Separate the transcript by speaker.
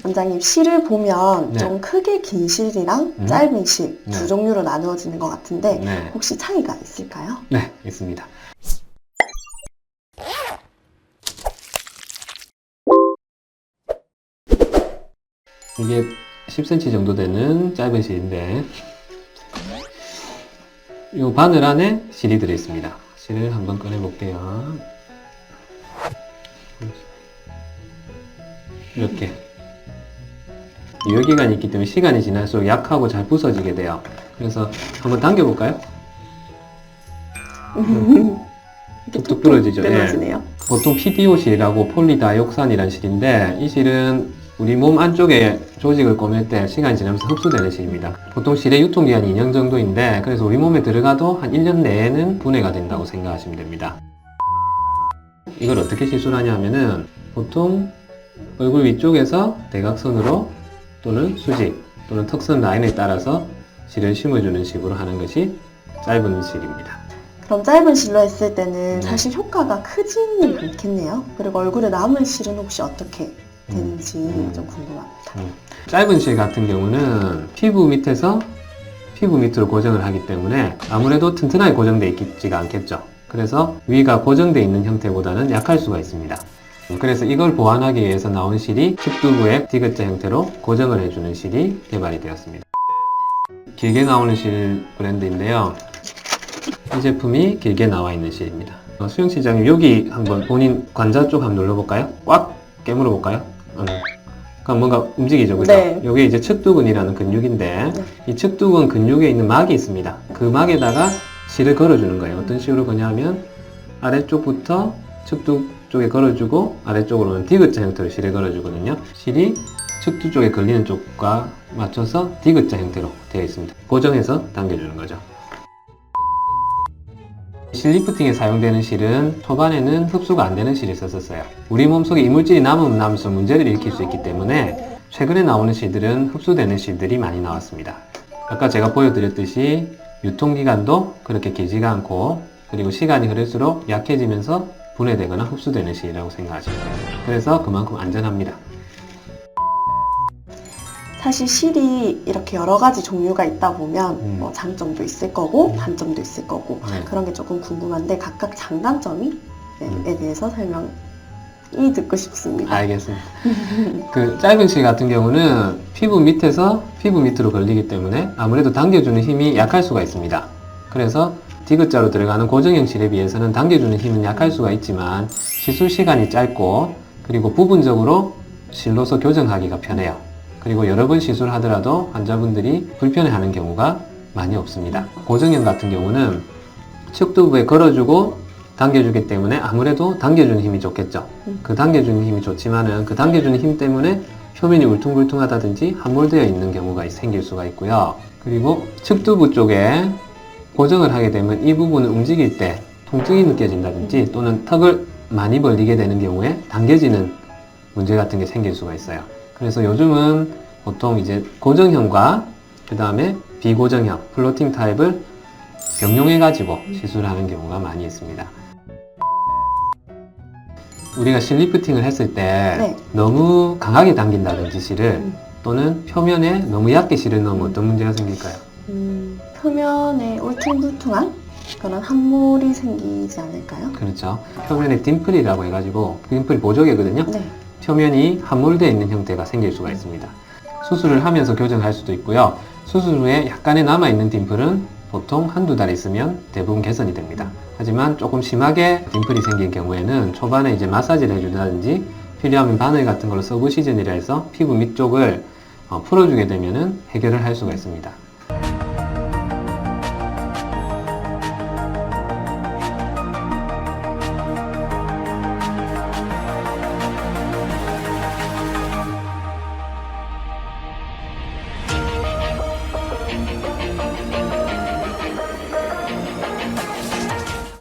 Speaker 1: 원장님, 실을 보면
Speaker 2: 네.
Speaker 1: 좀 크게 긴 실이랑 짧은 실 두
Speaker 2: 네.
Speaker 1: 종류로 나누어지는 것 같은데
Speaker 2: 네.
Speaker 1: 혹시 차이가 있을까요?
Speaker 2: 네, 있습니다. 이게 10cm 정도 되는 짧은 실인데 이 바늘 안에 실이 들어있습니다. 실을 한번 꺼내 볼게요. 이렇게 유효기간이 있기 때문에 시간이 지날수록 약하고 잘 부서지게 돼요. 그래서 한번 당겨 볼까요? 툭툭 부러지죠.
Speaker 1: 끊어지네요.
Speaker 2: 보통 PDO 실이라고 폴리다이옥산이라는 실인데 이 실은 우리 몸 안쪽에 조직을 꼬맬 때 시간이 지나면서 흡수되는 실입니다. 보통 실의 유통기한이 2년 정도인데 그래서 우리 몸에 들어가도 한 1년 내에는 분해가 된다고 생각하시면 됩니다. 이걸 어떻게 시술하냐 하면은 보통 얼굴 위쪽에서 대각선으로 또는 수직 또는 턱선 라인에 따라서 실을 심어주는 식으로 하는 것이 짧은 실입니다.
Speaker 1: 그럼 짧은 실로 했을 때는
Speaker 2: 네.
Speaker 1: 사실 효과가 크지는 않겠네요. 그리고 얼굴에 남은 실은 혹시 어떻게 되는지 좀 궁금합니다.
Speaker 2: 짧은 실 같은 경우는 피부 밑에서 피부 밑으로 고정을 하기 때문에 아무래도 튼튼하게 고정되어 있지가 않겠죠. 그래서 위가 고정되어 있는 형태보다는 약할 수가 있습니다. 그래서 이걸 보완하기 위해서 나온 실이 측두부에 디귿자 형태로 고정을 해주는 실이 개발이 되었습니다. 길게 나오는 실 브랜드인데요. 이 제품이 길게 나와 있는 실입니다. 수영 시장님 여기 한번 본인 관자 쪽 한번 눌러볼까요? 꽉 깨물어 볼까요? 그럼 뭔가 움직이죠, 그죠?
Speaker 1: 네.
Speaker 2: 이게 이제 측두근이라는 근육인데
Speaker 1: 네.
Speaker 2: 이 측두근 근육에 있는 막이 있습니다. 그 막에다가 실을 걸어주는 거예요. 어떤 식으로 거냐면 아래쪽부터 측두 쪽에 걸어주고 아래쪽으로는 디귿자 형태로 실을 걸어주거든요. 실이 측두 쪽에 걸리는 쪽과 맞춰서 디귿자 형태로 되어 있습니다. 고정해서 당겨주는 거죠. 실 리프팅에 사용되는 실은 초반에는 흡수가 안 되는 실을 썼었어요. 우리 몸속에 이물질이 남으면서 문제를 일으킬 수 있기 때문에 최근에 나오는 실들은 흡수되는 실들이 많이 나왔습니다. 아까 제가 보여드렸듯이 유통기간도 그렇게 길지가 않고 그리고 시간이 흐를수록 약해지면서 분해되거나 흡수되는 실이라고 생각하시면 돼요. 그래서 그만큼 안전합니다.
Speaker 1: 사실 실이 이렇게 여러 가지 종류가 있다 보면 뭐 장점도 있을 거고 단점도 있을 거고 그런 게 조금 궁금한데 각각 장단점에 대해서 설명이 듣고 싶습니다.
Speaker 2: 알겠습니다. 그 짧은 실 같은 경우는 피부 밑에서 피부 밑으로 걸리기 때문에 아무래도 당겨주는 힘이 약할 수가 있습니다. 그래서 디귿자로 들어가는 고정형 실에 비해서는 당겨주는 힘은 약할 수가 있지만 시술 시간이 짧고 그리고 부분적으로 실로서 교정하기가 편해요. 그리고 여러 번 시술하더라도 환자분들이 불편해하는 경우가 많이 없습니다. 고정형 같은 경우는 측두부에 걸어주고 당겨주기 때문에 아무래도 당겨주는 힘이 좋겠죠. 그 당겨주는 힘이 좋지만은 그 당겨주는 힘 때문에 표면이 울퉁불퉁하다든지 함몰되어 있는 경우가 생길 수가 있고요. 그리고 측두부 쪽에 고정을 하게 되면 이 부분을 움직일 때 통증이 느껴진다든지 또는 턱을 많이 벌리게 되는 경우에 당겨지는 문제 같은 게 생길 수가 있어요. 그래서 요즘은 보통 이제 고정형과 그 다음에 비고정형, 플로팅 타입을 병용해가지고 시술하는 경우가 많이 있습니다. 우리가 실 리프팅을 했을 때 너무 강하게 당긴다든지 실을 또는 표면에 너무 얇게 실을 넣으면 어떤 문제가 생길까요?
Speaker 1: 표면에 울퉁불퉁한 그런 함몰이 생기지 않을까요?
Speaker 2: 그렇죠. 표면에 딤플이라고 해가지고 딤플이 보조개거든요.
Speaker 1: 네.
Speaker 2: 표면이 함몰되어 있는 형태가 생길 수가 있습니다. 수술을 하면서 교정할 수도 있고요. 수술 후에 약간의 남아있는 딤플은 보통 한두 달 있으면 대부분 개선이 됩니다. 하지만 조금 심하게 딤플이 생긴 경우에는 초반에 이제 마사지를 해준다든지 필요하면 바늘 같은 걸로 서브 시즌이라 해서 피부 밑쪽을 풀어주게 되면은 해결을 할 수가 있습니다.